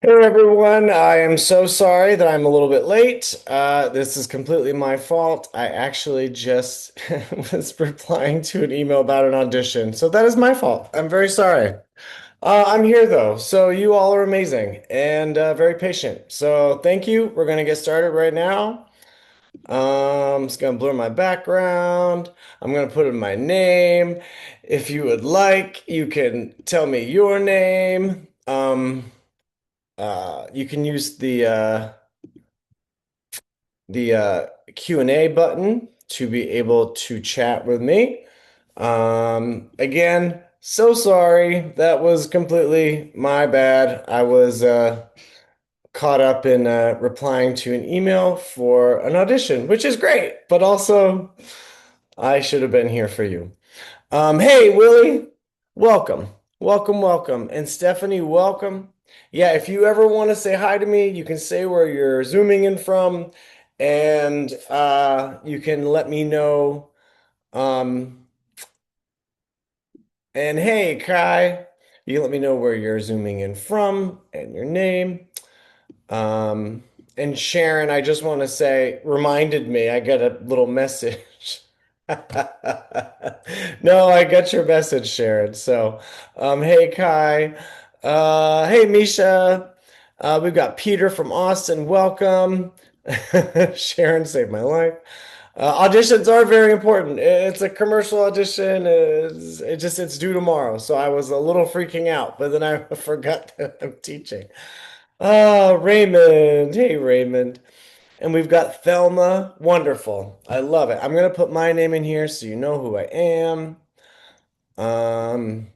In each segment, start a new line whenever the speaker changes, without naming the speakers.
Hey everyone, I am so sorry that I'm a little bit late. This is completely my fault. I actually just was replying to an email about an audition, so that is my fault. I'm very sorry. I'm here though, so you all are amazing and very patient. So thank you. We're gonna get started right now. Just gonna blur my background. I'm gonna put in my name. If you would like, you can tell me your name. You can use the Q&A button to be able to chat with me. Again, so sorry. That was completely my bad. I was caught up in replying to an email for an audition, which is great, but also I should have been here for you. Hey, Willie, welcome, welcome. And Stephanie, welcome. Yeah, if you ever want to say hi to me, you can say where you're zooming in from, and you can let me know. Um, and hey, Kai, you can let me know where you're zooming in from and your name. Um, and Sharon, I just want to say, reminded me, I got a little message. No, I got your message, Sharon. So, hey Kai, hey Misha, we've got Peter from Austin. Welcome. Sharon saved my life. Auditions are very important. It's a commercial audition. It's due tomorrow, so I was a little freaking out, but then I forgot that I'm teaching. Raymond. Hey, Raymond. And we've got Thelma. Wonderful. I love it. I'm gonna put my name in here so you know who I am. Um,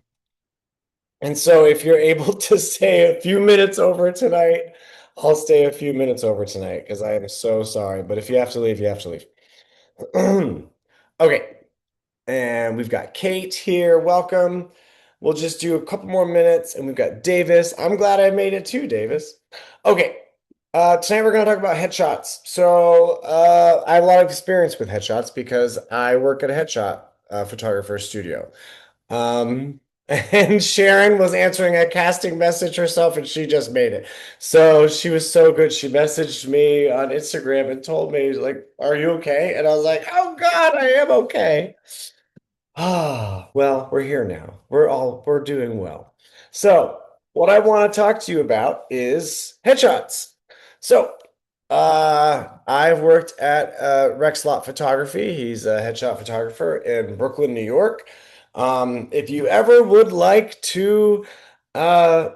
and so if you're able to stay a few minutes over tonight, I'll stay a few minutes over tonight because I am so sorry. But if you have to leave, you have to leave. Okay. And we've got Kate here. Welcome. We'll just do a couple more minutes, and we've got Davis. I'm glad I made it too, Davis. Okay. Tonight we're going to talk about headshots. So I have a lot of experience with headshots because I work at a headshot photographer studio. Um, and Sharon was answering a casting message herself, and she just made it. So she was so good. She messaged me on Instagram and told me, like, "Are you okay?" And I was like, "Oh God, I am okay." Ah, well, we're here now. We're doing well. So, what I want to talk to you about is headshots. So, I've worked at Rex Lott Photography. He's a headshot photographer in Brooklyn, New York. If you ever would like to uh,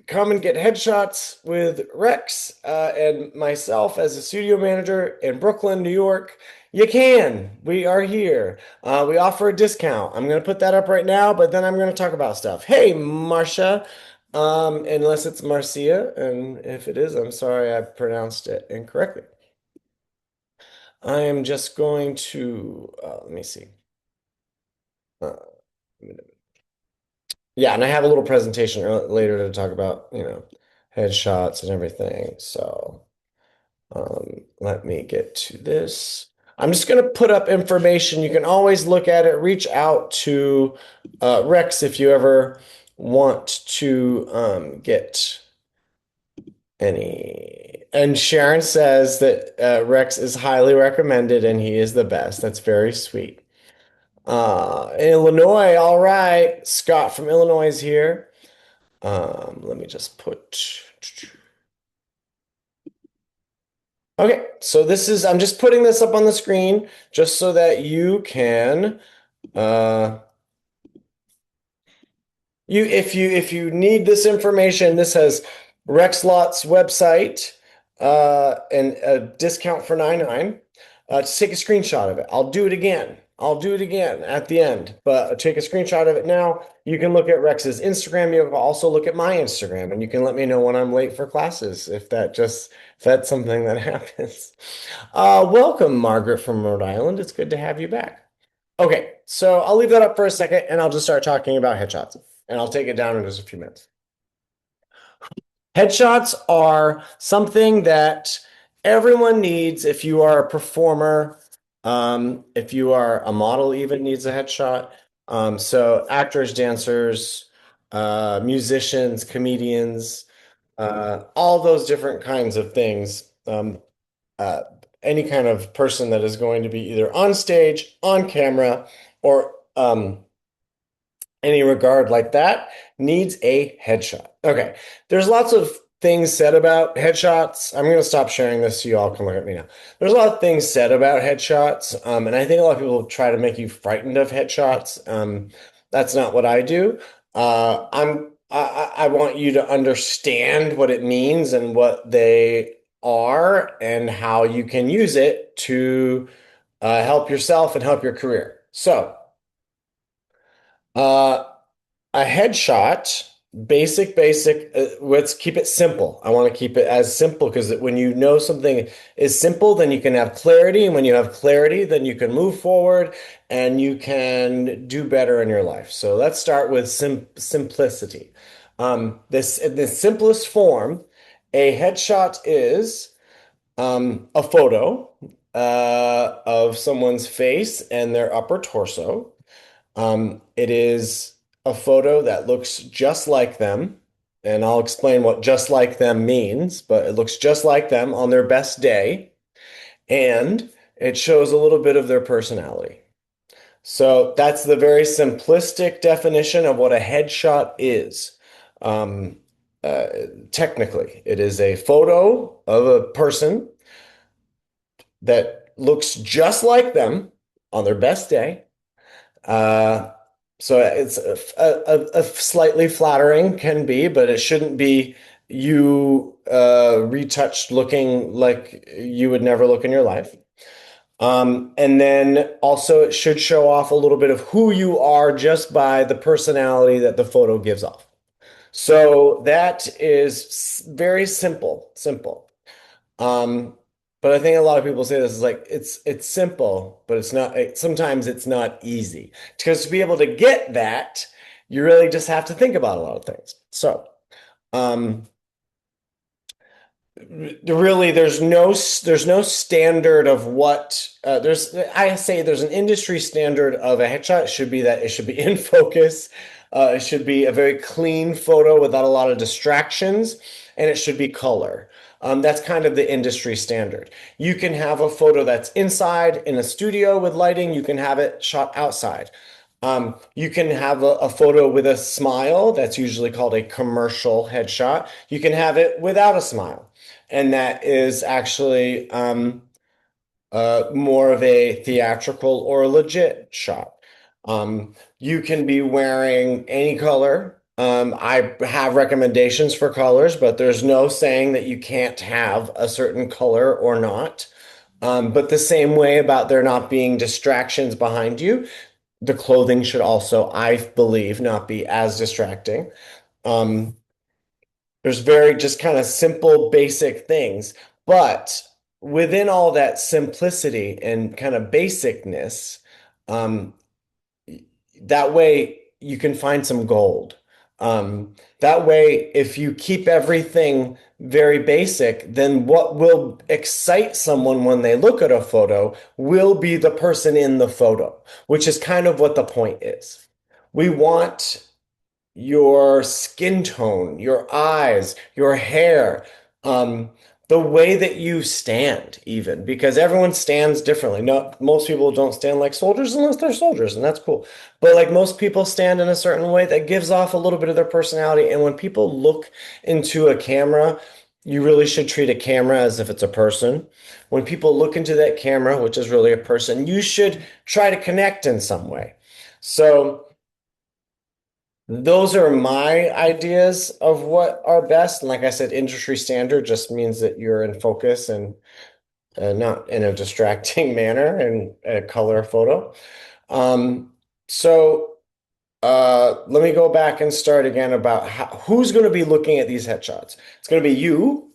come and get headshots with Rex and myself as a studio manager in Brooklyn, New York, you can. We are here. We offer a discount. I'm going to put that up right now, but then I'm going to talk about stuff. Hey, Marcia. Unless it's Marcia, and if it is, I'm sorry I pronounced it incorrectly. I am just going to, let me see. Uh, yeah, and I have a little presentation later to talk about, headshots and everything. So. Let me get to this. I'm just going to put up information. You can always look at it. Reach out to Rex if you ever want to get any. And Sharon says that Rex is highly recommended and he is the best. That's very sweet. Illinois, all right. Scott from Illinois is here. Let me just put. Okay, so I'm just putting this up on the screen just so that you can, uh, if you need this information, this has Rex Lott's website, and a discount for 99. Just take a screenshot of it. I'll do it again. I'll do it again at the end, but take a screenshot of it now. You can look at Rex's Instagram. You can also look at my Instagram, and you can let me know when I'm late for classes if that's something that happens. Welcome, Margaret from Rhode Island. It's good to have you back. Okay, so I'll leave that up for a second, and I'll just start talking about headshots, and I'll take it down in just a few minutes. Headshots are something that everyone needs if you are a performer, if you are a model, even needs a headshot. So actors, dancers, musicians, comedians. all those different kinds of things. Uh, any kind of person that is going to be either on stage, on camera, or any regard like that needs a headshot. Okay, there's lots of things said about headshots. I'm going to stop sharing this so you all can look at me now. There's a lot of things said about headshots, and I think a lot of people try to make you frightened of headshots. That's not what I do. I want you to understand what it means and what they are and how you can use it to help yourself and help your career. So, uh, a headshot, basic. Let's keep it simple. I want to keep it as simple because when you know something is simple, then you can have clarity. And when you have clarity, then you can move forward and you can do better in your life. So let's start with simplicity. This in the simplest form, a headshot is a photo of someone's face and their upper torso. It is a photo that looks just like them, and I'll explain what just like them means, but it looks just like them on their best day, and it shows a little bit of their personality. So that's the very simplistic definition of what a headshot is. Um, uh, Technically, it is a photo of a person that looks just like them on their best day. Uh, so it's a slightly flattering can be, but it shouldn't be you retouched looking like you would never look in your life. And then also it should show off a little bit of who you are just by the personality that the photo gives off. So that is very simple. Um, but I think a lot of people say this is like it's simple, but it's not. Sometimes it's not easy because to be able to get that, you really just have to think about a lot of things. So, um, really there's no standard of what there's I say there's an industry standard of a headshot. It should be that it should be in focus. It should be a very clean photo without a lot of distractions, and it should be color. That's kind of the industry standard. You can have a photo that's inside in a studio with lighting. You can have it shot outside. You can have a photo with a smile. That's usually called a commercial headshot. You can have it without a smile, and that is actually more of a theatrical or a legit shot. You can be wearing any color. I have recommendations for colors, but there's no saying that you can't have a certain color or not. But the same way about there not being distractions behind you, the clothing should also, I believe, not be as distracting. Um, there's very just kind of simple, basic things. But within all that simplicity and kind of basicness, um, that way you can find some gold. That way, if you keep everything very basic, then what will excite someone when they look at a photo will be the person in the photo, which is kind of what the point is. We want your skin tone, your eyes, your hair, um, the way that you stand, even because everyone stands differently. No, most people don't stand like soldiers unless they're soldiers, and that's cool. But like most people stand in a certain way that gives off a little bit of their personality. And when people look into a camera, you really should treat a camera as if it's a person. When people look into that camera, which is really a person, you should try to connect in some way. So, those are my ideas of what are best. And like I said, industry standard just means that you're in focus and not in a distracting manner and a color photo. Um, so let me go back and start again about who's going to be looking at these headshots. It's going to be you.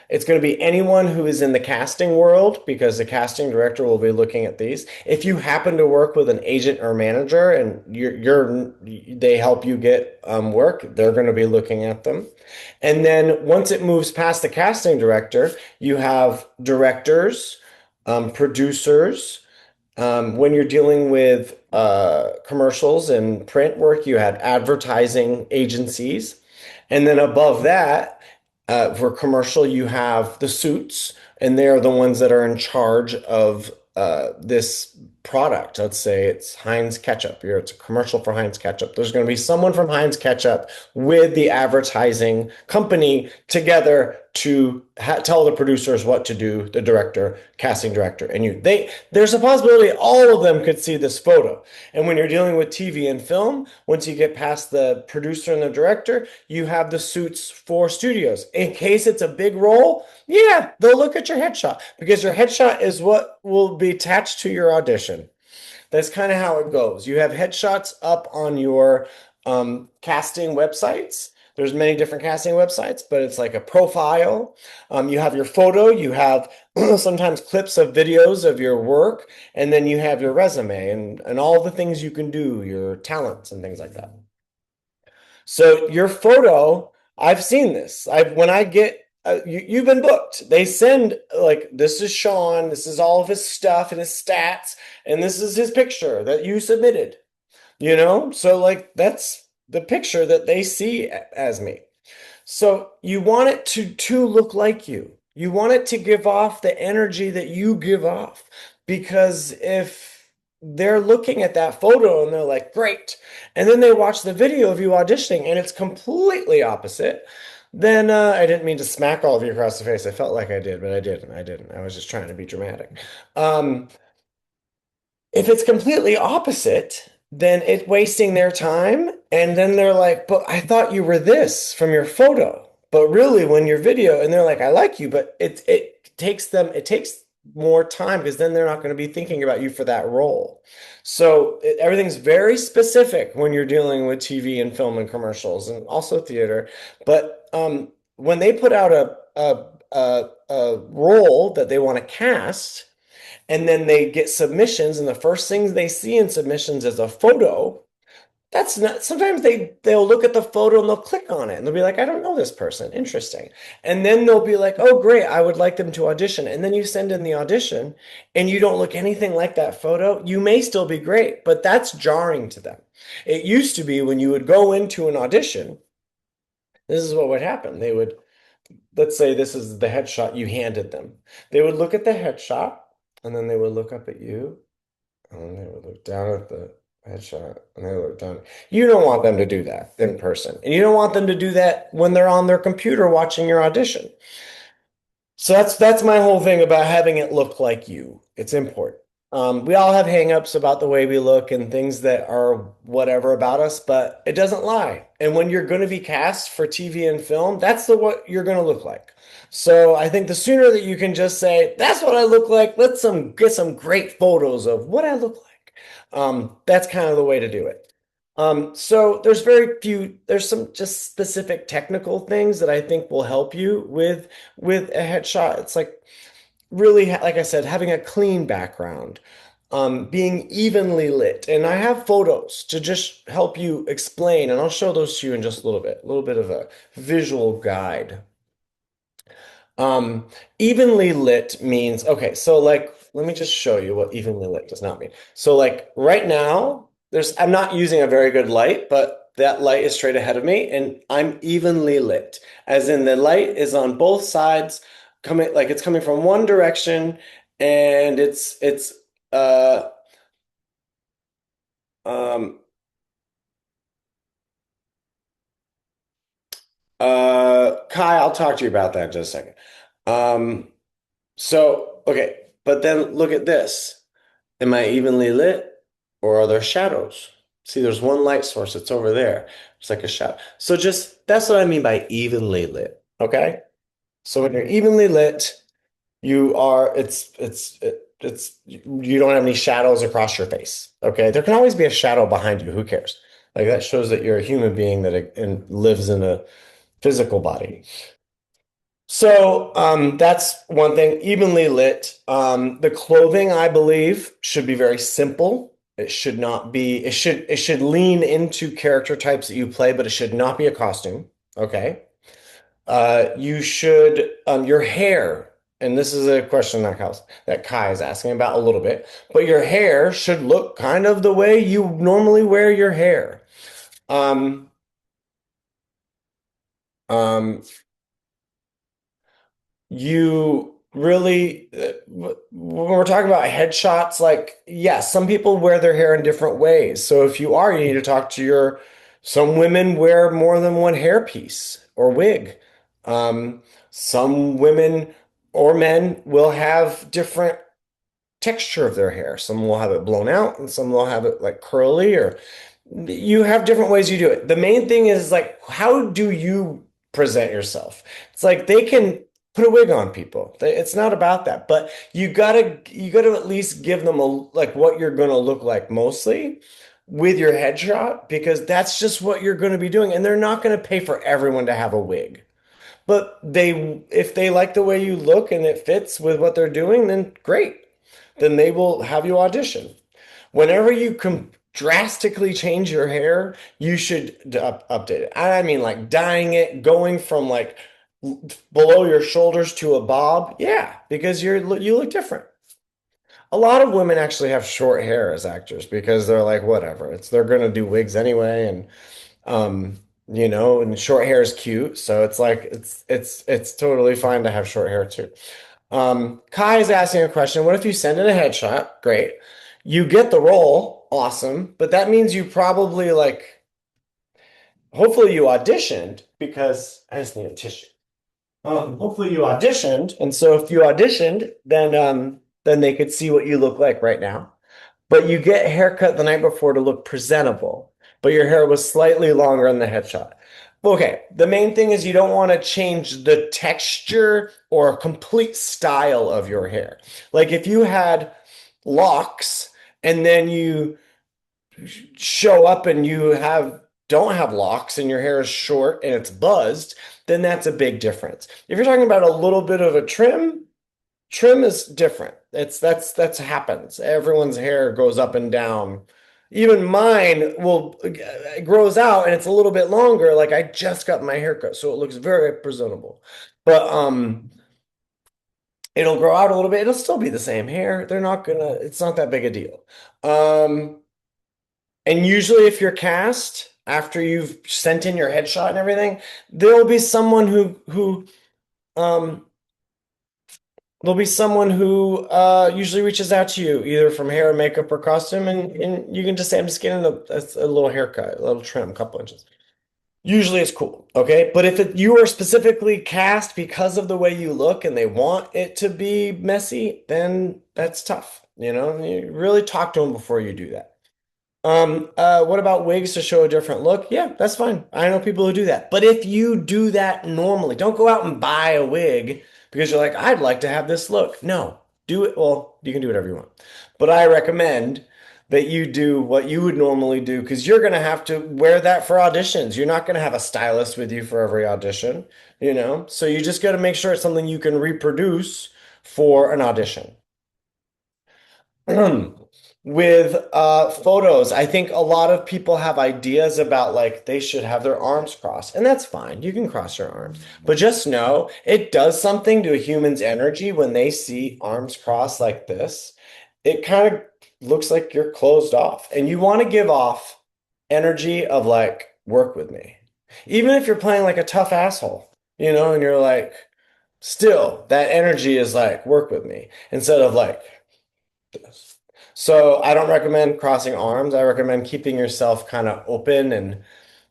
It's going to be anyone who is in the casting world because the casting director will be looking at these. If you happen to work with an agent or manager and they help you get work, they're going to be looking at them. And then once it moves past the casting director, you have directors, producers. When you're dealing with commercials and print work, you have advertising agencies. And then above that, For commercial, you have the suits, and they're the ones that are in charge of this product. Let's say it's Heinz ketchup. It's a commercial for Heinz ketchup. There's going to be someone from Heinz ketchup with the advertising company together to tell the producers what to do, the director, casting director, and you. There's a possibility all of them could see this photo. And when you're dealing with TV and film, once you get past the producer and the director, you have the suits for studios. In case it's a big role, yeah, they'll look at your headshot because your headshot is what will be attached to your audition. That's kind of how it goes. You have headshots up on your casting websites. There's many different casting websites, but it's like a profile. You have your photo, you have sometimes clips of videos of your work, and then you have your resume and all the things you can do, your talents and things like that. So your photo, I've seen this. When I get you've been booked. They send like this is Shawn, this is all of his stuff and his stats, and this is his picture that you submitted. So like that's the picture that they see as me. So you want it to look like you. You want it to give off the energy that you give off. Because if they're looking at that photo and they're like, great, and then they watch the video of you auditioning and it's completely opposite, then I didn't mean to smack all of you across the face. I felt like I did, but I didn't. I didn't. I was just trying to be dramatic. Um, if it's completely opposite, then it's wasting their time. And then they're like, but I thought you were this from your photo. But really, when your video, and they're like, I like you, but it takes more time because then they're not going to be thinking about you for that role. So everything's very specific when you're dealing with TV and film and commercials and also theater. But when they put out a role that they want to cast, and then they get submissions, and the first things they see in submissions is a photo. That's not, sometimes they'll look at the photo and they'll click on it and they'll be like, I don't know this person. Interesting. And then they'll be like, oh, great, I would like them to audition. And then you send in the audition and you don't look anything like that photo. You may still be great, but that's jarring to them. It used to be when you would go into an audition, this is what would happen. Let's say this is the headshot you handed them. They would look at the headshot and then they would look up at you and they would look down at the headshot and they would look down. You don't want them to do that in person. And you don't want them to do that when they're on their computer watching your audition. So that's my whole thing about having it look like you. It's important. We all have hangups about the way we look and things that are whatever about us, but it doesn't lie. And when you're going to be cast for TV and film, that's what you're going to look like. So I think the sooner that you can just say, "That's what I look like," let's get some great photos of what I look like. That's kind of the way to do it. So there's some just specific technical things that I think will help you with a headshot. It's like really, like I said, having a clean background, being evenly lit. And I have photos to just help you explain, and I'll show those to you in just a little bit of a visual guide. Um, Evenly lit means, okay, so like, let me just show you what evenly lit does not mean. So like right now, I'm not using a very good light, but that light is straight ahead of me and I'm evenly lit, as in the light is on both sides, coming like it's coming from one direction and it's uh um Kai, I'll talk to you about that in just a second. Um okay, but then look at this. Am I evenly lit or are there shadows? See, there's one light source. It's over there. It's like a shadow. So just that's what I mean by evenly lit. Okay. So when you're evenly lit, you don't have any shadows across your face. Okay. There can always be a shadow behind you. Who cares? Like that shows that you're a human being and lives in a physical body. So that's one thing, evenly lit. The clothing, I believe, should be very simple. It should not be, it should lean into character types that you play, but it should not be a costume. Okay. Your hair, and this is a question that Kai is asking about a little bit, but your hair should look kind of the way you normally wear your hair. Um, um, you really when we're talking about headshots, like yes, some people wear their hair in different ways. So if you are, you need to talk to your some women wear more than one hairpiece or wig. Some women or men will have different texture of their hair. Some will have it blown out and some will have it like curly, or you have different ways you do it. The main thing is like, how do you present yourself? It's like they can put a wig on people. It's not about that, but you gotta at least give them a like what you're gonna look like mostly with your headshot because that's just what you're gonna be doing. And they're not gonna pay for everyone to have a wig. But if they like the way you look and it fits with what they're doing, then great. Then they will have you audition. Whenever you drastically change your hair, you should update it. I mean, like dyeing it, going from like below your shoulders to a bob. Yeah, because you look different. A lot of women actually have short hair as actors because they're like, whatever. They're gonna do wigs anyway, and um, and short hair is cute, so it's like it's totally fine to have short hair too. Kai is asking a question. What if you send in a headshot? Great. You get the role, awesome, but that means you probably like hopefully you auditioned because I just need a tissue. Hopefully you auditioned, and so if you auditioned, then they could see what you look like right now. But you get a haircut the night before to look presentable, but your hair was slightly longer in the headshot. Okay, the main thing is you don't want to change the texture or complete style of your hair. Like if you had locks and then you show up and you have don't have locks and your hair is short and it's buzzed, then that's a big difference. If you're talking about a little bit of a trim is different. That's happens. Everyone's hair goes up and down. Even mine will it grows out and it's a little bit longer. Like I just got my haircut, so it looks very presentable. But it'll grow out a little bit. It'll still be the same hair. It's not that big a deal. Um, and usually if you're cast after you've sent in your headshot and everything, there will be someone um there'll be someone who usually reaches out to you either from hair, makeup, or costume, and you can just say, I'm just getting a little haircut, a little trim, a couple inches. Usually it's cool, okay? But if you are specifically cast because of the way you look and they want it to be messy, then that's tough. You really talk to them before you do that. What about wigs to show a different look? Yeah, that's fine. I know people who do that. But if you do that normally, don't go out and buy a wig because you're like, I'd like to have this look. No, do it. Well, you can do whatever you want. But I recommend that you do what you would normally do because you're going to have to wear that for auditions. You're not going to have a stylist with you for every audition. So you just got to make sure it's something you can reproduce for an audition. With photos, I think a lot of people have ideas about like they should have their arms crossed, and that's fine. You can cross your arms, but just know it does something to a human's energy when they see arms crossed like this. It kind of looks like you're closed off, and you want to give off energy of like, work with me. Even if you're playing like a tough asshole, and you're like, still, that energy is like, work with me instead of like this. So I don't recommend crossing arms. I recommend keeping yourself kind of open and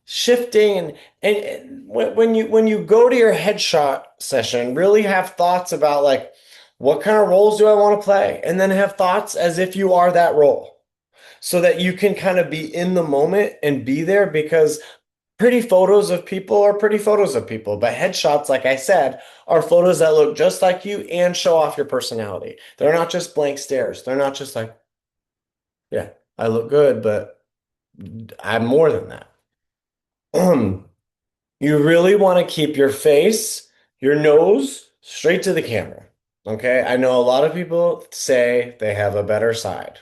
shifting and when you go to your headshot session, really have thoughts about like what kind of roles do I want to play? And then have thoughts as if you are that role so that you can kind of be in the moment and be there because pretty photos of people are pretty photos of people, but headshots, like I said, are photos that look just like you and show off your personality. They're not just blank stares. They're not just like, yeah, I look good, but I'm more than that. You really want to keep your face, your nose straight to the camera. Okay. I know a lot of people say they have a better side.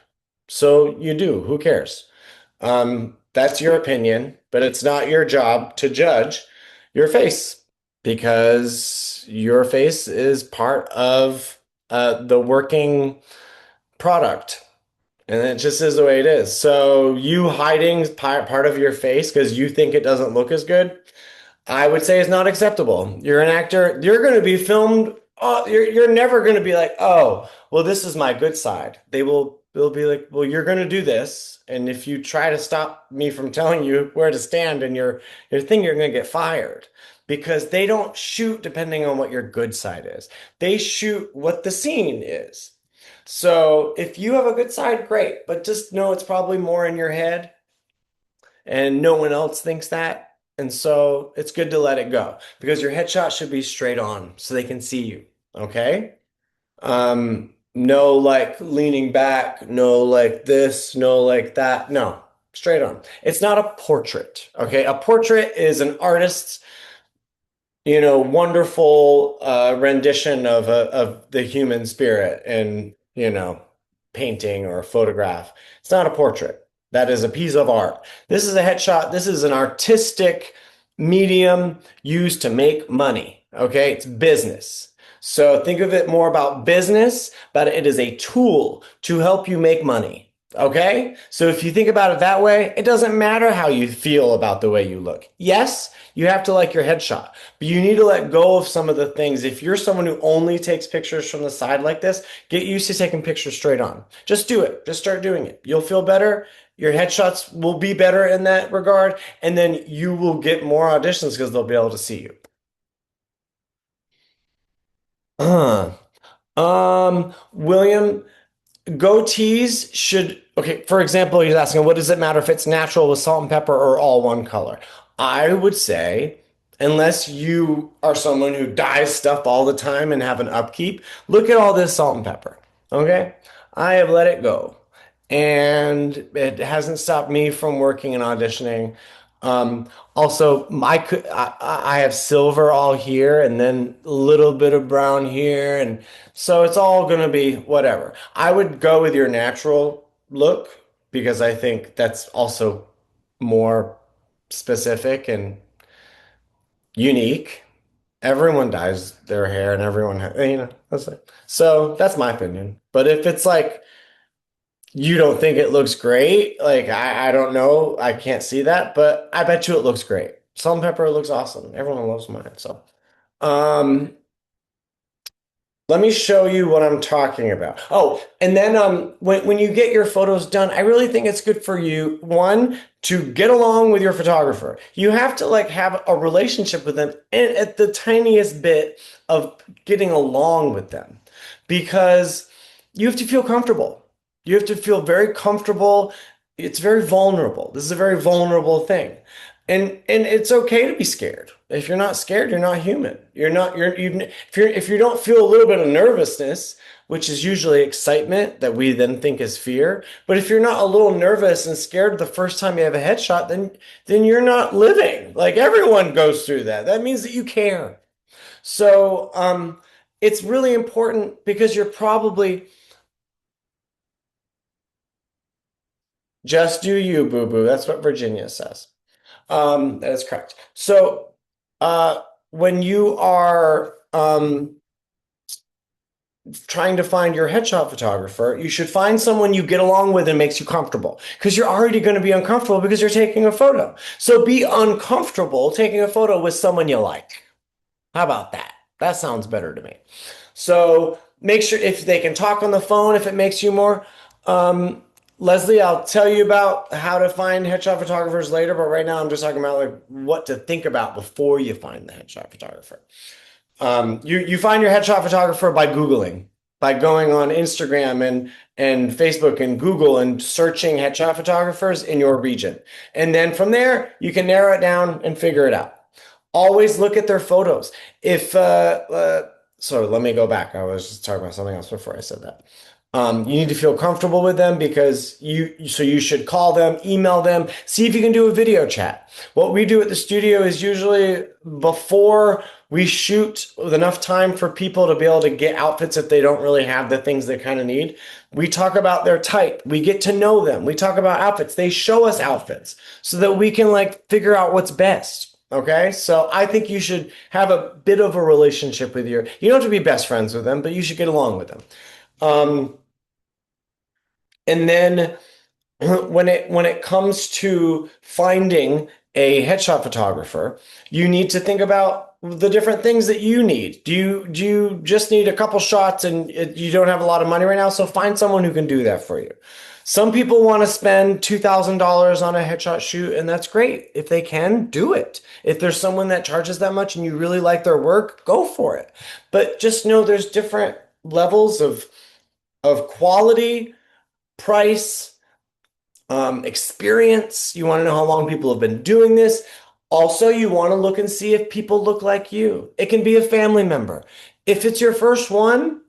So you do. Who cares? That's your opinion, but it's not your job to judge your face because your face is part of the working product. And it just is the way it is. So you hiding part of your face because you think it doesn't look as good, I would say is not acceptable. You're an actor. You're going to be filmed oh, you're never going to be like, oh, well, this is my good side. They'll be like, well, you're going to do this, and if you try to stop me from telling you where to stand in your thing, you're going to get fired because they don't shoot depending on what your good side is. They shoot what the scene is. So if you have a good side, great, but just know it's probably more in your head and no one else thinks that. And so it's good to let it go because your headshot should be straight on so they can see you. Okay? No like leaning back, no like this, no like that. No, straight on. It's not a portrait. Okay? A portrait is an artist's wonderful rendition of the human spirit in, painting or a photograph. It's not a portrait. That is a piece of art. This is a headshot. This is an artistic medium used to make money. Okay, it's business. So think of it more about business, but it is a tool to help you make money. Okay? So if you think about it that way, it doesn't matter how you feel about the way you look. Yes, you have to like your headshot, but you need to let go of some of the things. If you're someone who only takes pictures from the side like this, get used to taking pictures straight on. Just do it. Just start doing it. You'll feel better. Your headshots will be better in that regard, and then you will get more auditions because they'll be able to see you. William, goatees should, okay, for example, he's asking, what does it matter if it's natural with salt and pepper or all one color? I would say, unless you are someone who dyes stuff all the time and have an upkeep, look at all this salt and pepper. Okay? I have let it go. And it hasn't stopped me from working and auditioning. Also, I have silver all here and then a little bit of brown here, and so it's all gonna be whatever. I would go with your natural look because I think that's also more specific and unique. Everyone dyes their hair and everyone, that's it. So that's my opinion. But if it's like you don't think it looks great, like I don't know, I can't see that, but I bet you it looks great. Salt and pepper looks awesome. Everyone loves mine. So, um, let me show you what I'm talking about. Oh, and then when you get your photos done, I really think it's good for you, one, to get along with your photographer. You have to like have a relationship with them and at the tiniest bit of getting along with them because you have to feel comfortable. You have to feel very comfortable. It's very vulnerable. This is a very vulnerable thing. And it's okay to be scared. If you're not scared, you're not human. You're not if you don't feel a little bit of nervousness, which is usually excitement that we then think is fear, but if you're not a little nervous and scared the first time you have a headshot, then you're not living. Like everyone goes through that. That means that you care. So it's really important because you're probably just do you, boo boo. That's what Virginia says. That is correct. So, when you are trying to find your headshot photographer, you should find someone you get along with and makes you comfortable because you're already going to be uncomfortable because you're taking a photo. So be uncomfortable taking a photo with someone you like. How about that? That sounds better to me. So make sure if they can talk on the phone, if it makes you more. Um, Leslie, I'll tell you about how to find headshot photographers later, but right now I'm just talking about like what to think about before you find the headshot photographer. You find your headshot photographer by Googling, by going on Instagram and Facebook and Google and searching headshot photographers in your region. And then from there, you can narrow it down and figure it out. Always look at their photos. If so let me go back. I was just talking about something else before I said that. You need to feel comfortable with them because you should call them, email them, see if you can do a video chat. What we do at the studio is usually before we shoot with enough time for people to be able to get outfits if they don't really have the things they kind of need. We talk about their type. We get to know them. We talk about outfits. They show us outfits so that we can like figure out what's best. Okay, so I think you should have a bit of a relationship with you don't have to be best friends with them, but you should get along with them. Um, and then when it comes to finding a headshot photographer, you need to think about the different things that you need. Do you just need a couple shots and you don't have a lot of money right now? So find someone who can do that for you. Some people want to spend $2,000 on a headshot shoot, and that's great. If they can, do it. If there's someone that charges that much and you really like their work, go for it. But just know there's different levels of quality, price, experience. You want to know how long people have been doing this. Also, you want to look and see if people look like you. It can be a family member. If it's your first one,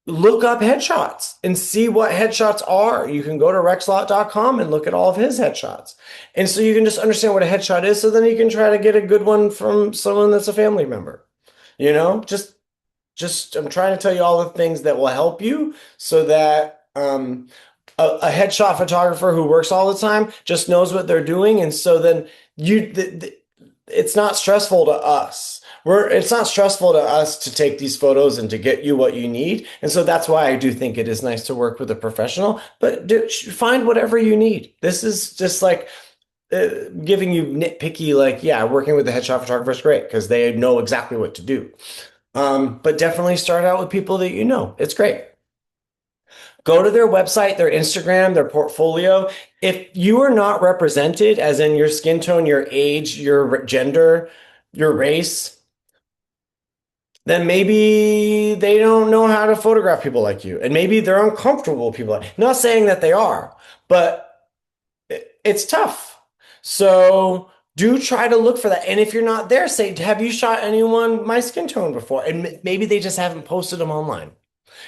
look up headshots and see what headshots are. You can go to rexlott.com and look at all of his headshots. And so you can just understand what a headshot is. So then you can try to get a good one from someone that's a family member. You know, just I'm trying to tell you all the things that will help you so that a headshot photographer who works all the time just knows what they're doing, and so then it's not stressful to us. It's not stressful to us to take these photos and to get you what you need, and so that's why I do think it is nice to work with a professional. But find whatever you need. This is just like giving you nitpicky, like, yeah, working with the headshot photographer is great because they know exactly what to do. But definitely start out with people that you know. It's great. Go to their website, their Instagram, their portfolio. If you are not represented, as in your skin tone, your age, your gender, your race, then maybe they don't know how to photograph people like you. And maybe they're uncomfortable with people like, not saying that they are, but it's tough. So do try to look for that. And if you're not there, say, have you shot anyone my skin tone before? And maybe they just haven't posted them online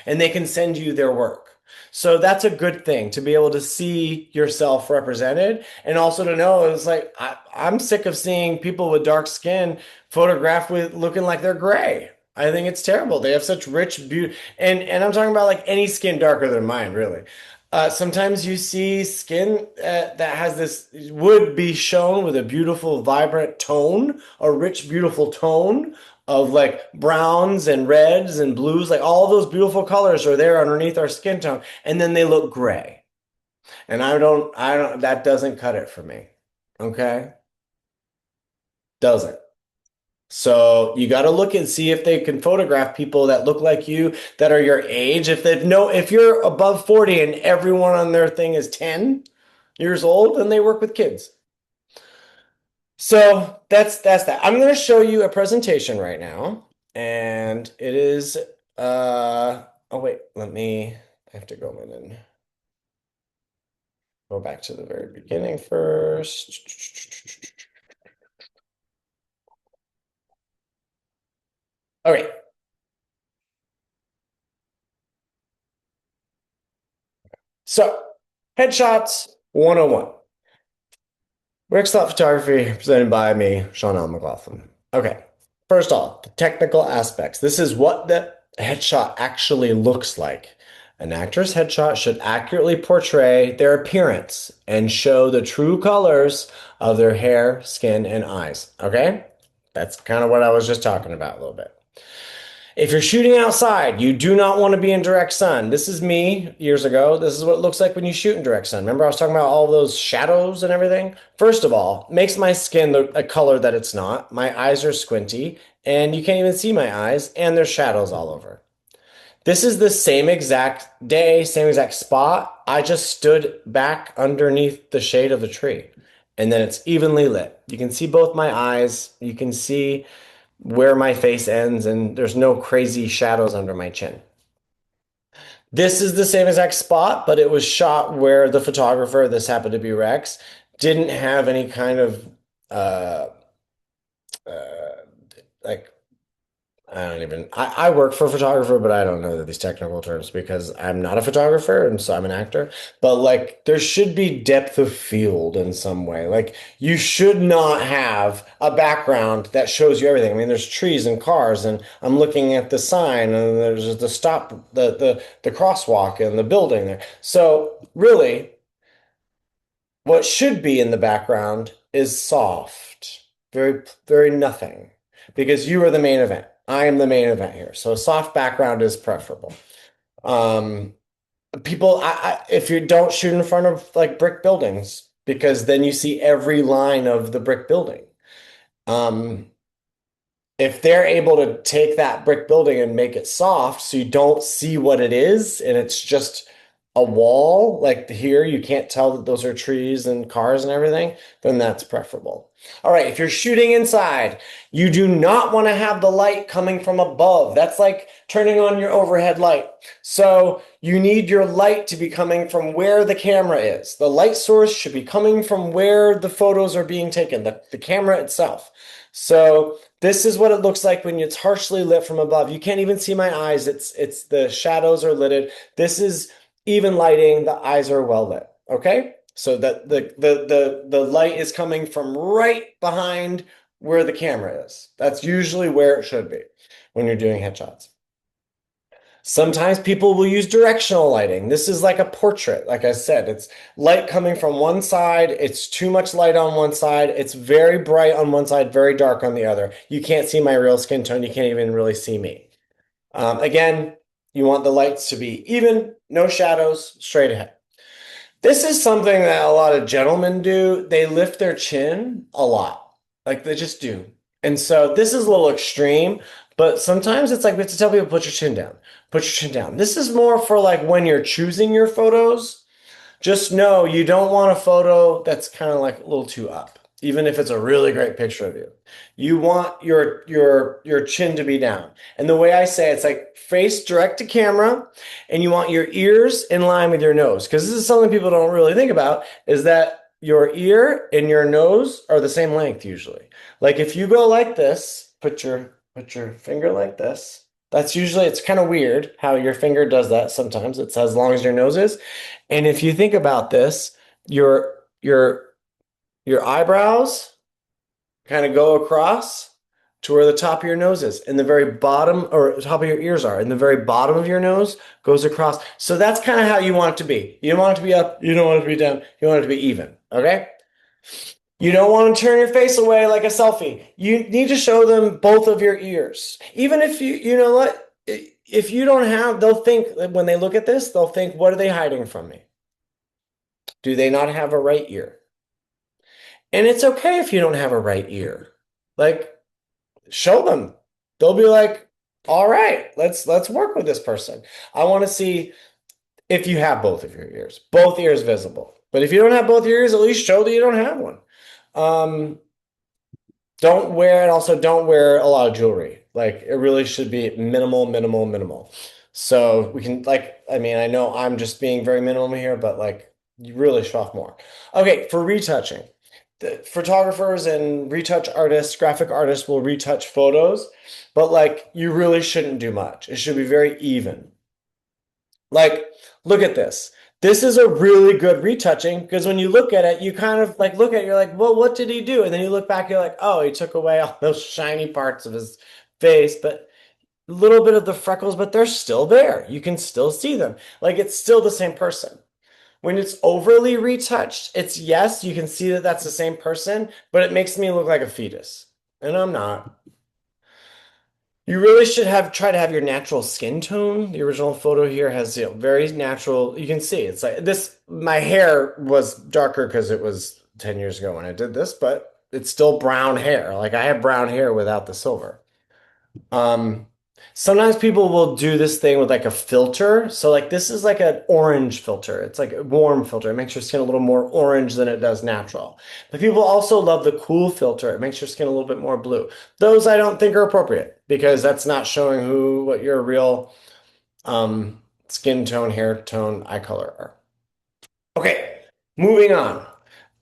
and they can send you their work. So that's a good thing to be able to see yourself represented and also to know it's like I'm sick of seeing people with dark skin photographed with looking like they're gray. I think it's terrible. They have such rich beauty, and I'm talking about like any skin darker than mine, really. Sometimes you see skin that has this would be shown with a beautiful, vibrant tone, a rich, beautiful tone of like browns and reds and blues, like all those beautiful colors are there underneath our skin tone, and then they look gray. And that doesn't cut it for me. Okay? Doesn't. So you got to look and see if they can photograph people that look like you that are your age. If you're above 40 and everyone on their thing is 10 years old, then they work with kids. So that's that. I'm going to show you a presentation right now, and it is oh wait, I have to go in and go back to the very beginning first. All right. So, headshots 101. Rex Lott Photography, presented by me, Shawn McLaughlin. Okay, first off, the technical aspects. This is what the headshot actually looks like. An actor's headshot should accurately portray their appearance and show the true colors of their hair, skin, and eyes. Okay? That's kind of what I was just talking about a little bit. If you're shooting outside, you do not want to be in direct sun. This is me years ago. This is what it looks like when you shoot in direct sun. Remember, I was talking about all those shadows and everything? First of all, makes my skin a color that it's not. My eyes are squinty, and you can't even see my eyes, and there's shadows all over. This is the same exact day, same exact spot. I just stood back underneath the shade of the tree, and then it's evenly lit. You can see both my eyes. You can see where my face ends, and there's no crazy shadows under my chin. This is the same exact spot, but it was shot where the photographer, this happened to be Rex, didn't have any kind of uh, uh, like I work for a photographer, but I don't know these technical terms because I'm not a photographer and so I'm an actor. But like there should be depth of field in some way. Like you should not have a background that shows you everything. I mean, there's trees and cars, and I'm looking at the sign, and there's the stop, the crosswalk and the building there. So really, what should be in the background is soft, very, very nothing, because you are the main event. I am the main event here. So a soft background is preferable. Um, if you don't shoot in front of like brick buildings, because then you see every line of the brick building. Um, if they're able to take that brick building and make it soft so you don't see what it is and it's just a wall, like here, you can't tell that those are trees and cars and everything, then that's preferable. All right, if you're shooting inside, you do not want to have the light coming from above. That's like turning on your overhead light. So you need your light to be coming from where the camera is. The light source should be coming from where the photos are being taken, the camera itself. So this is what it looks like when it's harshly lit from above. You can't even see my eyes. It's the shadows are lighted. This is even lighting. The eyes are well lit. Okay? So that the light is coming from right behind where the camera is. That's usually where it should be when you're doing headshots. Sometimes people will use directional lighting. This is like a portrait. Like I said, it's light coming from one side. It's too much light on one side. It's very bright on one side, very dark on the other. You can't see my real skin tone. You can't even really see me. Again, you want the lights to be even, no shadows, straight ahead. This is something that a lot of gentlemen do. They lift their chin a lot. Like they just do. And so this is a little extreme, but sometimes it's like we have to tell people, put your chin down. Put your chin down. This is more for like when you're choosing your photos. Just know you don't want a photo that's kind of like a little too up, even if it's a really great picture of you. You want your chin to be down. And the way I say it's like face direct to camera, and you want your ears in line with your nose. Because this is something people don't really think about, is that your ear and your nose are the same length usually. Like if you go like this, put your finger like this. That's usually, it's kind of weird how your finger does that sometimes. It's as long as your nose is. And if you think about this, your your your eyebrows kind of go across to where the top of your nose is, and the very bottom or top of your ears are, and the very bottom of your nose goes across. So that's kind of how you want it to be. You don't want it to be up, you don't want it to be down, you want it to be even. Okay? You don't want to turn your face away like a selfie. You need to show them both of your ears. Even if you know what, if you don't have, they'll think when they look at this, they'll think, what are they hiding from me? Do they not have a right ear? And it's okay if you don't have a right ear. Like, show them. They'll be like, all right, let's work with this person. I want to see if you have both of your ears, both ears visible. But if you don't have both ears, at least show that you don't have one. Um, don't wear, and also don't wear a lot of jewelry. Like it really should be minimal, minimal, minimal. So we can like, I mean, I know I'm just being very minimum here, but like you really show off more. Okay, for retouching. The photographers and retouch artists, graphic artists will retouch photos, but like you really shouldn't do much. It should be very even. Like, look at this. This is a really good retouching because when you look at it, you kind of like look at it, you're like, well, what did he do? And then you look back, you're like, oh, he took away all those shiny parts of his face, but a little bit of the freckles, but they're still there. You can still see them. Like it's still the same person. When it's overly retouched, it's yes, you can see that that's the same person, but it makes me look like a fetus. And I'm not. You really should have try to have your natural skin tone. The original photo here has, very natural. You can see it's like this. My hair was darker because it was 10 years ago when I did this, but it's still brown hair. Like I have brown hair without the silver. Um, Sometimes people will do this thing with like a filter. So like this is like an orange filter. It's like a warm filter. It makes your skin a little more orange than it does natural. But people also love the cool filter. It makes your skin a little bit more blue. Those I don't think are appropriate because that's not showing what your real skin tone, hair tone, eye color are. Okay, moving on.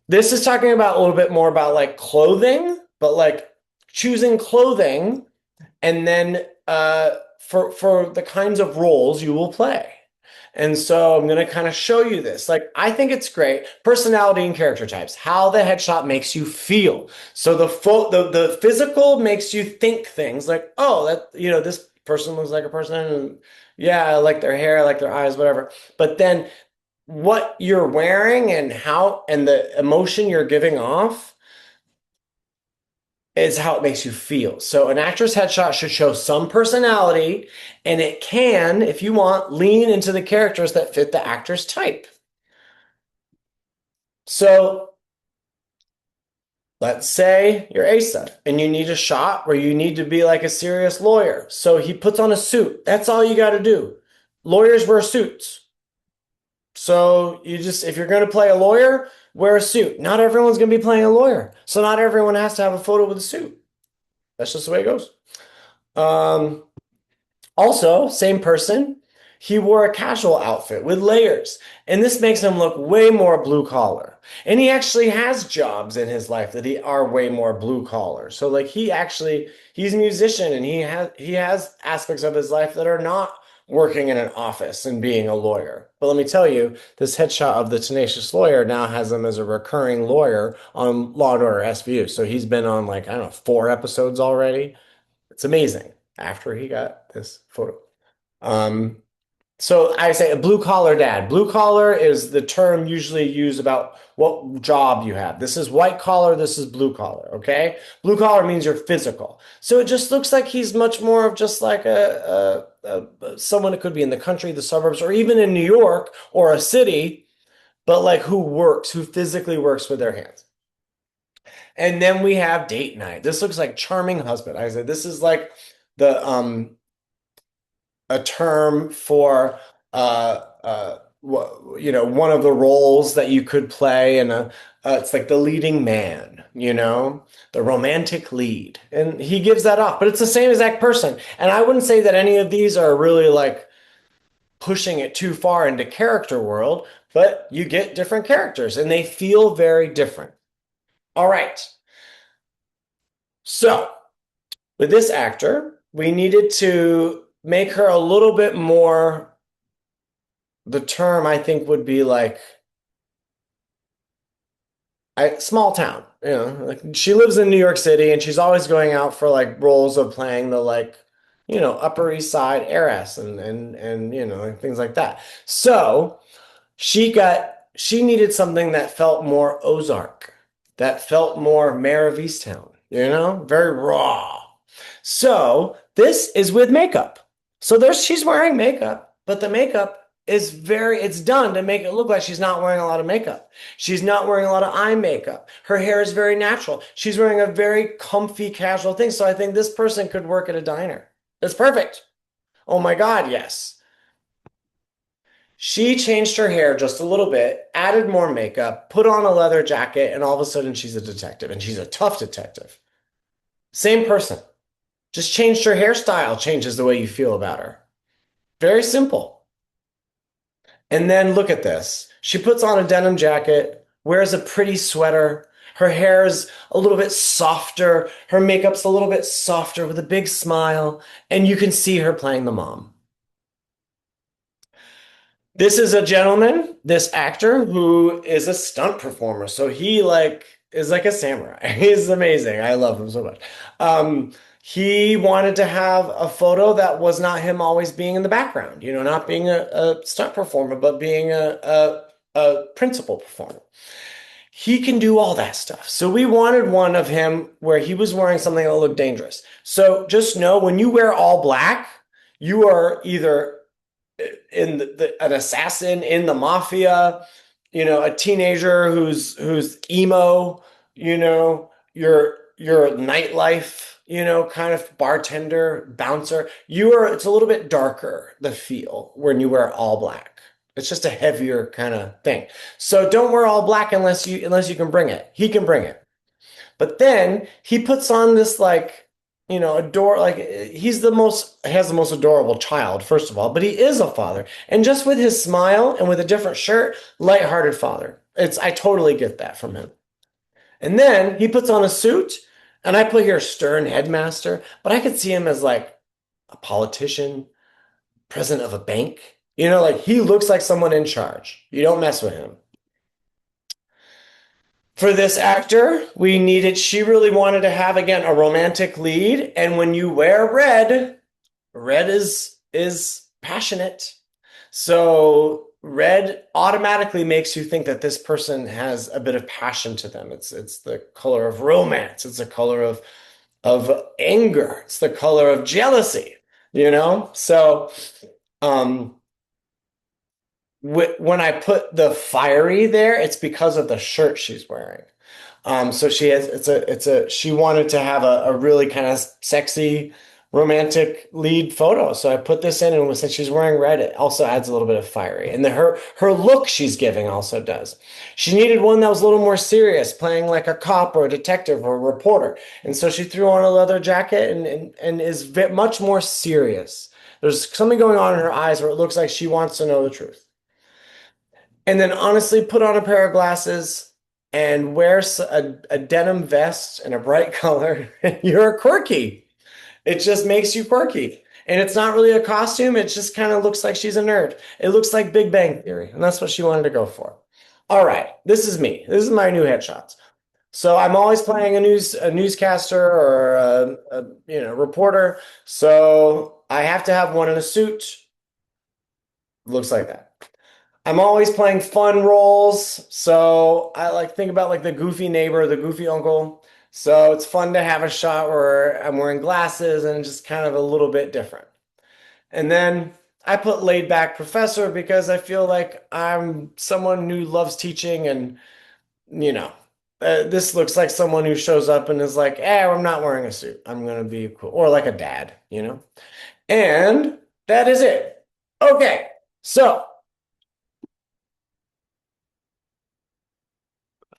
This is talking about a little bit more about like clothing, but like choosing clothing and then for the kinds of roles you will play. And so I'm going to kind of show you this. Like, I think it's great. Personality and character types, how the headshot makes you feel. So the physical makes you think things like, oh, this person looks like a person. And yeah, I like their hair, I like their eyes, whatever. But then what you're wearing and how and the emotion you're giving off is how it makes you feel. So an actor's headshot should show some personality, and it can, if you want, lean into the characters that fit the actor's type. So Let's say you're Asa and you need a shot where you need to be like a serious lawyer. So he puts on a suit. That's all you got to do. Lawyers wear suits. So you just, if you're going to play a lawyer, wear a suit. Not everyone's going to be playing a lawyer. So not everyone has to have a photo with a suit. That's just the way it goes. Um, Also, same person, he wore a casual outfit with layers, and this makes him look way more blue collar. And he actually has jobs in his life that he are way more blue collar. So like he's a musician and he has aspects of his life that are not working in an office and being a lawyer. But let me tell you, this headshot of the tenacious lawyer now has him as a recurring lawyer on Law and Order SVU. So he's been on like, I don't know, 4 episodes already. It's amazing after he got this photo. Um, so I say a blue collar dad. Blue collar is the term usually used about what job you have. This is white collar, this is blue collar, okay? Blue collar means you're physical. So it just looks like he's much more of just like someone that could be in the country, the suburbs, or even in New York or a city, but like who physically works with their hands. And then we have date night. This looks like charming husband. I said this is like the a term for one of the roles that you could play in a it's like the leading man, the romantic lead. And he gives that off, but it's the same exact person. And I wouldn't say that any of these are really like pushing it too far into character world, but you get different characters and they feel very different. All right. So, with this actor, we needed to make her a little bit more, the term I think would be like small town. Like she lives in New York City and she's always going out for like roles of playing the like, Upper East Side heiress and like things like that. So she needed something that felt more Ozark, that felt more Mayor of Easttown, very raw. So this is with makeup. So she's wearing makeup, but the makeup it's done to make it look like she's not wearing a lot of makeup. She's not wearing a lot of eye makeup. Her hair is very natural. She's wearing a very comfy, casual thing. So I think this person could work at a diner. It's perfect. Oh my God, yes. She changed her hair just a little bit, added more makeup, put on a leather jacket, and all of a sudden she's a detective, and she's a tough detective. Same person. Just changed her hairstyle, changes the way you feel about her. Very simple. And then look at this. She puts on a denim jacket, wears a pretty sweater. Her hair is a little bit softer. Her makeup's a little bit softer with a big smile. And you can see her playing the mom. This is a gentleman, this actor, who is a stunt performer. So he like is like a samurai. He's amazing. I love him so much. He wanted to have a photo that was not him always being in the background, not being a stunt performer, but being a principal performer. He can do all that stuff. So we wanted one of him where he was wearing something that looked dangerous. So just know when you wear all black, you are either an assassin in the mafia, a teenager who's emo, your nightlife, kind of bartender, bouncer. It's a little bit darker, the feel when you wear all black. It's just a heavier kind of thing. So don't wear all black unless you can bring it. He can bring it. But then he puts on this like, has the most adorable child, first of all, but he is a father. And just with his smile and with a different shirt, lighthearted father. I totally get that from him. And then he puts on a suit, and I put here stern headmaster, but I could see him as like a politician, president of a bank. Like he looks like someone in charge. You don't mess with him. For this actor, she really wanted to have, again, a romantic lead. And when you wear red, red is passionate. So red automatically makes you think that this person has a bit of passion to them. It's the color of romance. It's the color of anger. It's the color of jealousy, So, um, when I put the fiery there, it's because of the shirt she's wearing. So she has she wanted to have a really kind of sexy romantic lead photo. So I put this in, and since she's wearing red, it also adds a little bit of fiery. And her look she's giving also does. She needed one that was a little more serious, playing like a cop or a detective or a reporter. And so she threw on a leather jacket and is much more serious. There's something going on in her eyes where it looks like she wants to know the truth. And then honestly, put on a pair of glasses and wear a denim vest and a bright color. You're quirky. It just makes you quirky. And it's not really a costume. It just kind of looks like she's a nerd. It looks like Big Bang Theory. And that's what she wanted to go for. All right. This is me. This is my new headshots. So I'm always playing a newscaster or reporter. So I have to have one in a suit. Looks like that. I'm always playing fun roles, so I like think about like the goofy neighbor, the goofy uncle. So it's fun to have a shot where I'm wearing glasses and just kind of a little bit different. And then I put laid back professor because I feel like I'm someone who loves teaching and you know, this looks like someone who shows up and is like, I'm not wearing a suit. I'm gonna be cool. Or like a dad, you know? And that is it. Okay. So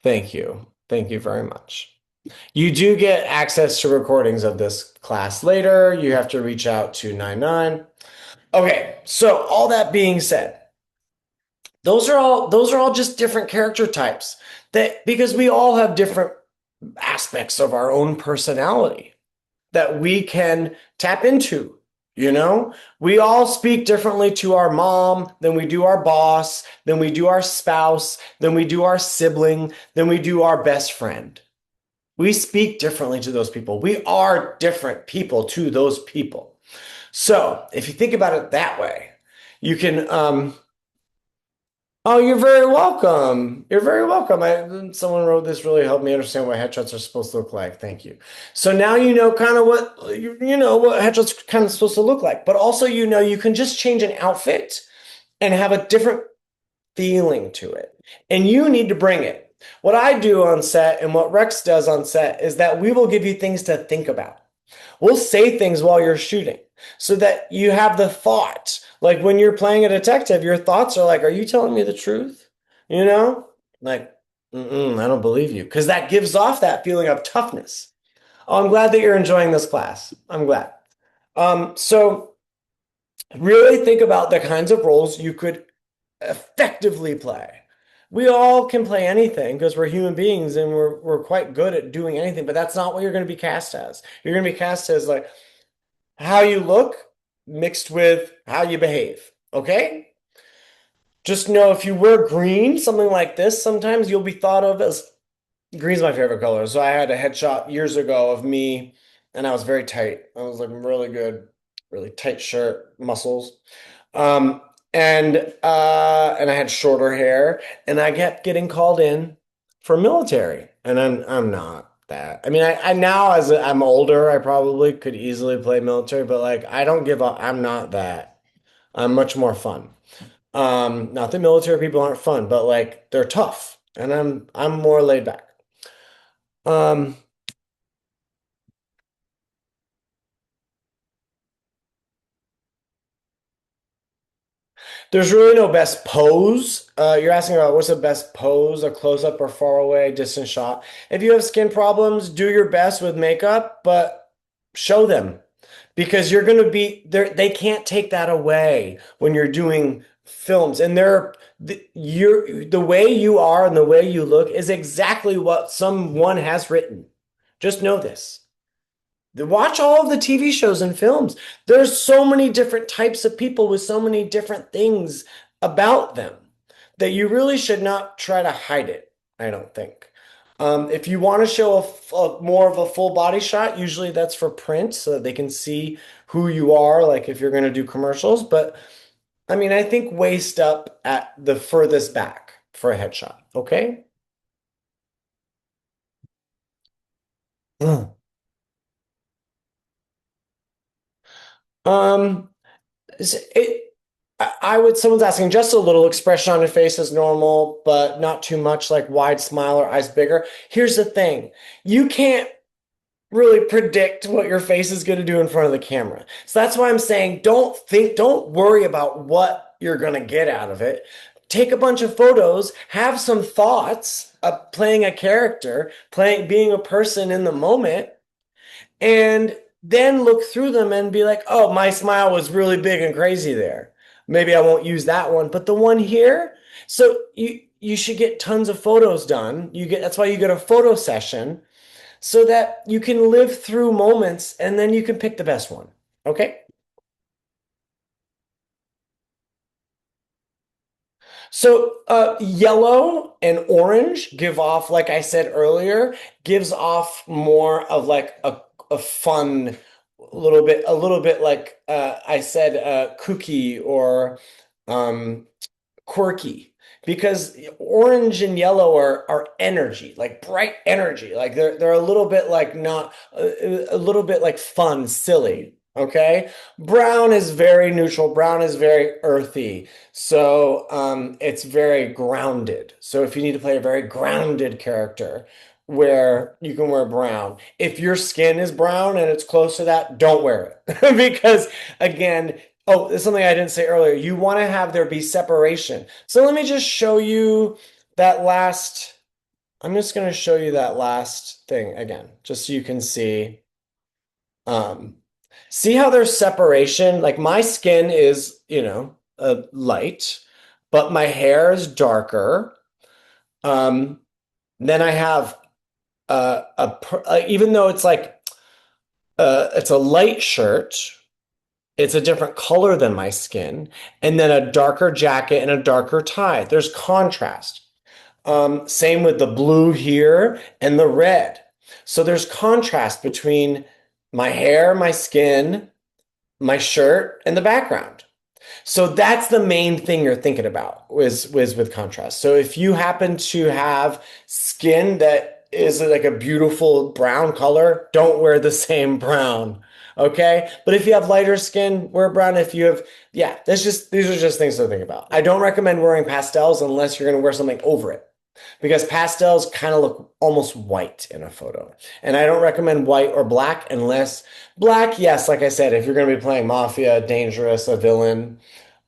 thank you. Thank you very much. You do get access to recordings of this class later. You have to reach out to 99. Okay, so all that being said, those are all just different character types that because we all have different aspects of our own personality that we can tap into. You know, we all speak differently to our mom than we do our boss, than we do our spouse, than we do our sibling, than we do our best friend. We speak differently to those people. We are different people to those people. So if you think about it that way, you can, oh, you're very welcome. You're very welcome. Someone wrote this really helped me understand what headshots are supposed to look like. Thank you. So now you know kind of what, you know, what headshots kind of supposed to look like, but also, you know, you can just change an outfit and have a different feeling to it. And you need to bring it. What I do on set and what Rex does on set is that we will give you things to think about. We'll say things while you're shooting so that you have the thought. Like when you're playing a detective, your thoughts are like, are you telling me the truth? You know? Like, I don't believe you. Because that gives off that feeling of toughness. Oh, I'm glad that you're enjoying this class. I'm glad. So really think about the kinds of roles you could effectively play. We all can play anything because we're human beings and we're quite good at doing anything, but that's not what you're going to be cast as. You're going to be cast as like how you look mixed with how you behave. Okay? Just know if you wear green, something like this, sometimes you'll be thought of as green's my favorite color. So I had a headshot years ago of me and I was very tight. I was like really good, really tight shirt, muscles. Um, and I had shorter hair, and I kept getting called in for military, and I'm not that. I mean, I now I'm older, I probably could easily play military, but like I don't give up. I'm not that. I'm much more fun. Not that military people aren't fun, but like they're tough, and I'm more laid back. Um, There's really no best pose. You're asking about what's the best pose, a close up or far away, distant shot. If you have skin problems, do your best with makeup, but show them because you're going to be there. They can't take that away when you're doing films. And the way you are and the way you look is exactly what someone has written. Just know this. Watch all of the TV shows and films. There's so many different types of people with so many different things about them that you really should not try to hide it, I don't think. If you want to show more of a full body shot, usually that's for print so that they can see who you are, like if you're going to do commercials. But I mean, I think waist up at the furthest back for a headshot. Okay. Mm. Um, it. I would, someone's asking just a little expression on your face is normal, but not too much, like wide smile or eyes bigger. Here's the thing. You can't really predict what your face is going to do in front of the camera. So that's why I'm saying don't worry about what you're going to get out of it. Take a bunch of photos, have some thoughts of playing a character, being a person in the moment, and then look through them and be like, oh, my smile was really big and crazy there. Maybe I won't use that one, but the one here. So you should get tons of photos done. That's why you get a photo session so that you can live through moments and then you can pick the best one. Okay? So, yellow and orange give off, like I said earlier, gives off more of like a fun, a little bit like I said, kooky or um, quirky because orange and yellow are energy, like bright energy. Like they're a little bit like not a little bit like fun, silly. Okay. Brown is very neutral. Brown is very earthy. So it's very grounded. So if you need to play a very grounded character where you can wear brown. If your skin is brown and it's close to that, don't wear it. Because again, oh, there's something I didn't say earlier. You want to have there be separation. So let me just show you that last. I'm just going to show you that last thing again, just so you can see. Um, See how there's separation? Like my skin is, light, but my hair is darker. Um, then I have even though it's like it's a light shirt. It's a different color than my skin, and then a darker jacket and a darker tie. There's contrast. Same with the blue here and the red. So there's contrast between my hair, my skin, my shirt, and the background. So that's the main thing you're thinking about with contrast. So if you happen to have skin that is like a beautiful brown color, don't wear the same brown. Okay. But if you have lighter skin, wear brown. If you have, yeah, these are just things to think about. I don't recommend wearing pastels unless you're going to wear something over it because pastels kind of look almost white in a photo. And I don't recommend white or black unless black, yes, like I said, if you're going to be playing Mafia, Dangerous, a villain,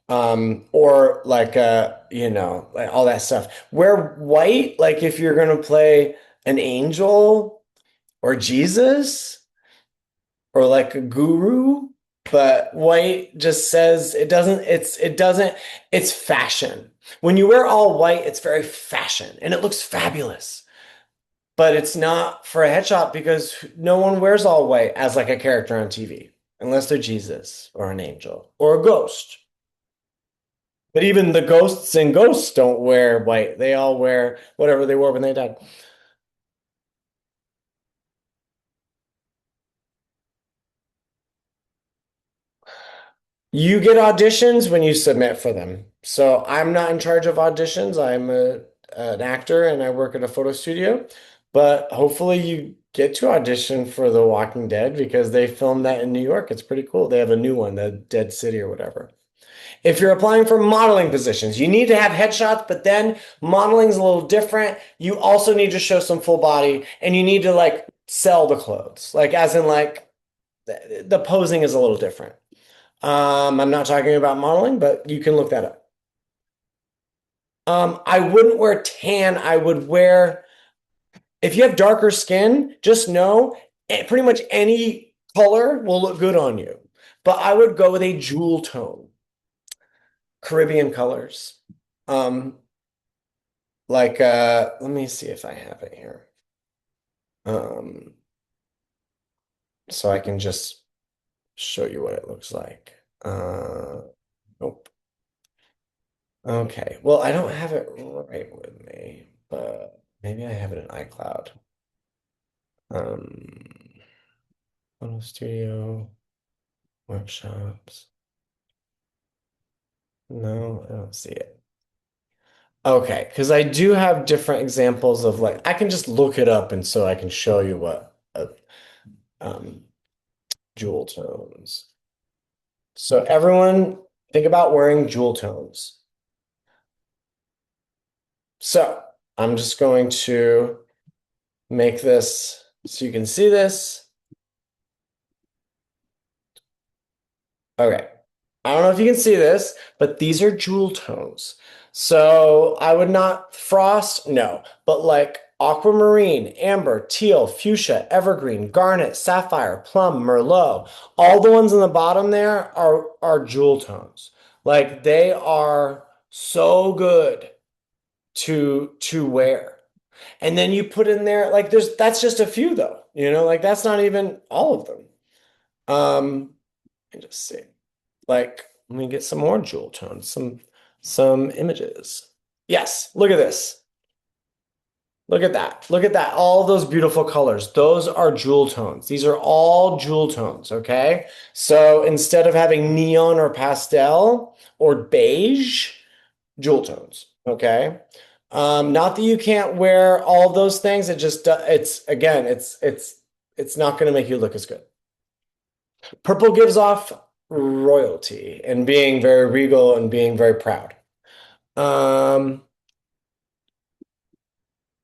or like like all that stuff. Wear white, like if you're gonna play an angel or Jesus or like a guru, but white just says it's fashion. When you wear all white, it's very fashion and it looks fabulous. But it's not for a headshot because no one wears all white as like a character on TV unless they're Jesus or an angel or a ghost. But even the ghosts and ghosts don't wear white. They all wear whatever they wore when they died. You get auditions when you submit for them. So I'm not in charge of auditions. An actor and I work at a photo studio. But hopefully you get to audition for The Walking Dead because they filmed that in New York. It's pretty cool. They have a new one, the Dead City or whatever. If you're applying for modeling positions, you need to have headshots, but then modeling's a little different. You also need to show some full body and you need to like sell the clothes. Like as in like the posing is a little different. I'm not talking about modeling, but you can look that up. I wouldn't wear tan. I would wear, if you have darker skin, just know pretty much any color will look good on you. But I would go with a jewel tone, Caribbean colors. Um, let me see if I have it here. Um, so I can just show you what it looks like. Nope. Okay. Well, I don't have it right with me, but maybe I have it in iCloud. Um, Photo Studio, workshops. No, I don't see it. Okay, because I do have different examples of like I can just look it up and so I can show you what um jewel tones. So everyone Think about wearing jewel tones. So I'm just going to make this so you can see this. Okay. I don't know if you can see this, but these are jewel tones. So I would not frost, no, but like aquamarine, amber, teal, fuchsia, evergreen, garnet, sapphire, plum, merlot. All the ones on the bottom there are jewel tones. Like they are so good to wear. And then you put in there like there's that's just a few though, like that's not even all of them. Let me just see. Like, let me get some more jewel tones, some images. Yes, look at this. Look at that. Look at that. All those beautiful colors. Those are jewel tones. These are all jewel tones, okay? So instead of having neon or pastel or beige, jewel tones, okay? Not that you can't wear all those things. It just it's again, it's not going to make you look as good. Purple gives off royalty and being very regal and being very proud. Um,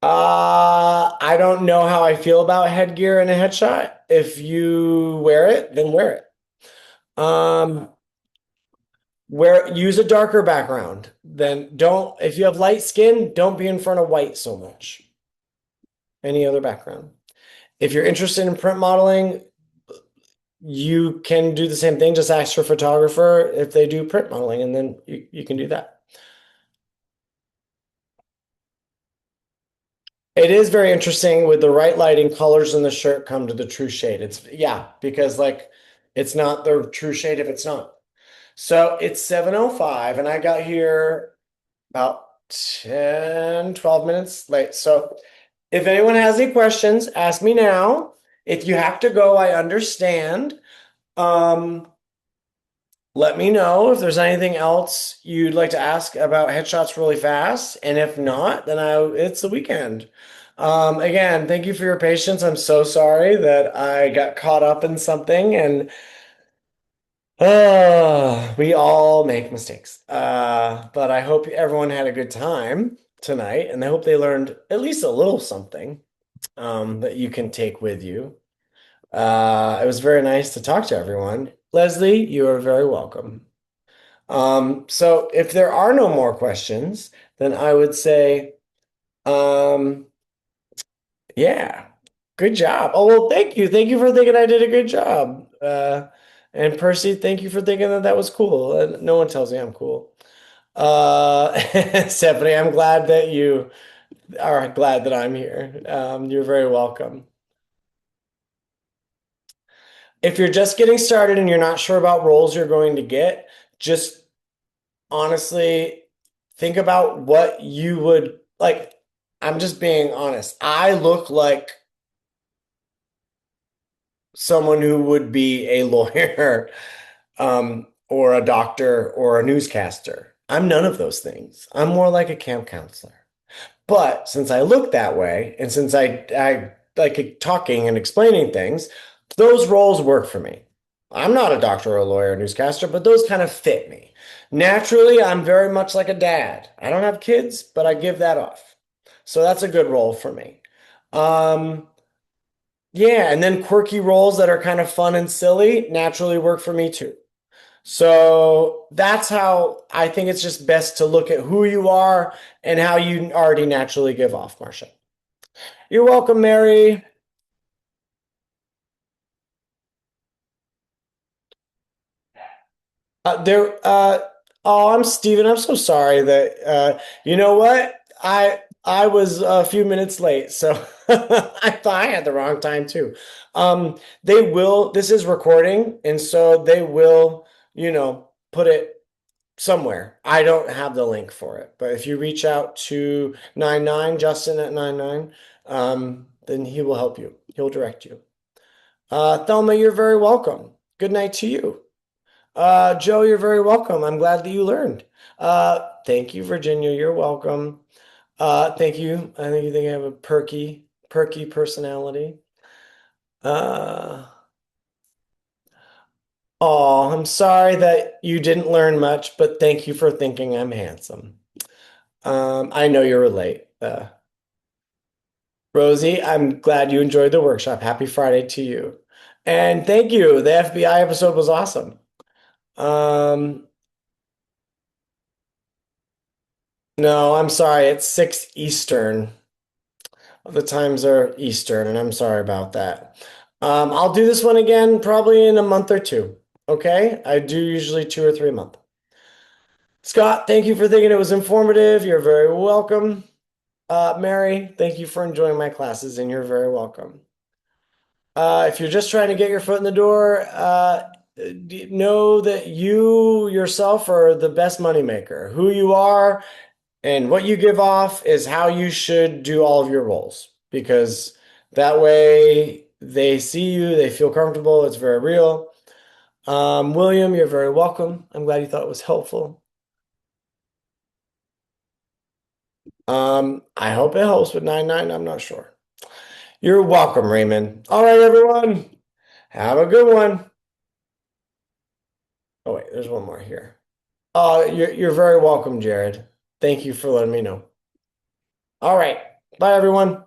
I don't know how I feel about headgear in a headshot. If you wear it, then wear it. Use a darker background. Then don't, if you have light skin, don't be in front of white so much. Any other background. If you're interested in print modeling, you can do the same thing. Just ask your photographer if they do print modeling, and then you can do that. It is very interesting with the right lighting, colors in the shirt come to the true shade. Yeah, because like it's not the true shade if it's not. So it's 7:05 and I got here about 10, 12 minutes late. So if anyone has any questions, ask me now. If you have to go, I understand. Um, Let me know if there's anything else you'd like to ask about headshots really fast. And if not, then it's the weekend. Again, thank you for your patience. I'm so sorry that I got caught up in something and we all make mistakes. But I hope everyone had a good time tonight and I hope they learned at least a little something that you can take with you. It was very nice to talk to everyone. Leslie, you are very welcome. So if there are no more questions, then I would say, um, yeah, good job. Oh, well, thank you. Thank you for thinking I did a good job. And Percy, thank you for thinking that that was cool. No one tells me I'm cool. Stephanie, I'm glad that you are glad that I'm here. You're very welcome. If you're just getting started and you're not sure about roles you're going to get, just honestly think about what you would like. I'm just being honest. I look like someone who would be a lawyer, or a doctor or a newscaster. I'm none of those things. I'm more like a camp counselor. But since I look that way, and since I like talking and explaining things, those roles work for me. I'm not a doctor or a lawyer or newscaster, but those kind of fit me. Naturally, I'm very much like a dad. I don't have kids, but I give that off. So that's a good role for me. Um, yeah, and then quirky roles that are kind of fun and silly naturally work for me too. So that's how I think it's just best to look at who you are and how you already naturally give off, Marcia. You're welcome, Mary. Oh, I'm Steven. I'm so sorry that, you know what? I was a few minutes late, so I thought I had the wrong time too. This is recording, and so they will, put it somewhere. I don't have the link for it, but if you reach out to 99 Justin at 99, then he will help you. He'll direct you. Thelma, you're very welcome. Good night to you. Joe, you're very welcome. I'm glad that you learned. Thank you, Virginia. You're welcome. Thank you. I think you think I have a perky personality. Uh, Oh, I'm sorry that you didn't learn much, but thank you for thinking I'm handsome. I know you relate. Rosie, I'm glad you enjoyed the workshop. Happy Friday to you. And thank you. The FBI episode was awesome. Um, no, I'm sorry. It's 6 Eastern. The times are Eastern, and I'm sorry about that. I'll do this one again probably in a month or two. Okay? I do usually 2 or 3 a month. Scott, thank you for thinking it was informative. You're very welcome. Mary, thank you for enjoying my classes, and you're very welcome. If you're just trying to get your foot in the door, know that you yourself are the best moneymaker. Who you are and what you give off is how you should do all of your roles because that way they see you, they feel comfortable, it's very real. William, you're very welcome. I'm glad you thought it was helpful. I hope it helps with 99. I'm not sure. You're welcome, Raymond. All right, everyone. Have a good one. Oh, wait, there's one more here. You're very welcome, Jared. Thank you for letting me know. All right. Bye, everyone.